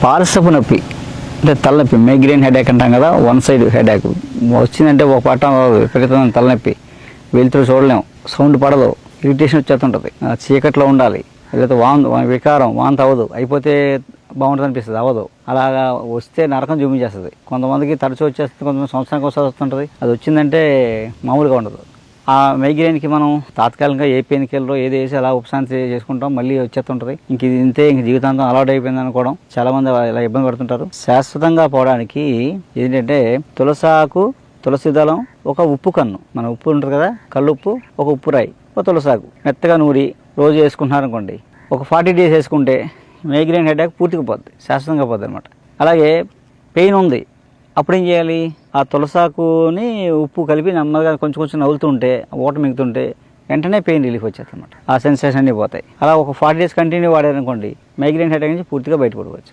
పార్శ్వపు నొప్పి అంటే తలనొప్పి, మైగ్రేన్ హెడేక్ అంటాం కదా, వన్ సైడ్ హెడేక్ వచ్చిందంటే ఒక పట్ట విపరీతమైన తలనొప్పి, వెళ్తురు చూడలేము, సౌండ్ పడదు, ఇరిటేషన్ వచ్చేస్తుంటుంది, చీకట్లో ఉండాలి, లేకపోతే వికారం వాంతి అవ్వదు, అయిపోతే బాగుంటుంది అనిపిస్తుంది, అవ్వదు. అలాగా వస్తే నరకం చూపించేస్తుంది. కొంతమందికి తరచూ వచ్చేస్తుంది, కొంతమంది సంవత్సరానికి ఒకసారి వస్తుంటుంది. అది వచ్చిందంటే మామూలుగా ఉండదు. ఆ మైగ్రేన్కి మనం తాత్కాలికంగా ఏ పెయిన్ కిల్లర్ ఏది వేసి అలా ఉపశాంతి చేసుకుంటాం, మళ్ళీ వచ్చేస్తుంటుంది. ఇంక ఇది ఇంతే, ఇంక జీవితాంతం అలవాటు అయిపోయింది అనుకోవడం. చాలా మంది ఇలా ఇబ్బంది పడుతుంటారు. శాశ్వతంగా పోవడానికి ఏంటంటే తులసాకు, తులసి దళం, ఒక ఉప్పు కన్ను, మన ఉప్పు ఉంటుంది కదా, కల్లుప్పు, ఒక ఉప్పు రాయి, ఒక తులసాకు మెత్తగా నూరి రోజు వేసుకుంటున్నారనుకోండి, ఒక 40 days వేసుకుంటే మైగ్రేన్ హెడేక్ పూర్తిగా పోద్ది, శాశ్వతంగా పోద్ది అనమాట. అలాగే పెయిన్ ఉంది, అప్పుడు ఏం చేయాలి? ఆ తులసాకుని ఉప్పు కలిపి నెమ్మదిగా కొంచెం కొంచెం నవ్వులుతుంటే, ఓట మిగుతుంటే వెంటనే పెయిన్ రిలీఫ్ వచ్చేస్తుంది అనమాట. ఆ సెన్సేషన్ అన్నీ పోతాయి. అలా ఒక 40 days కంటిన్యూ వాడారనుకోండి, మైగ్రేన్ హెడేక్ నుంచి పూర్తిగా బయటపడవచ్చు.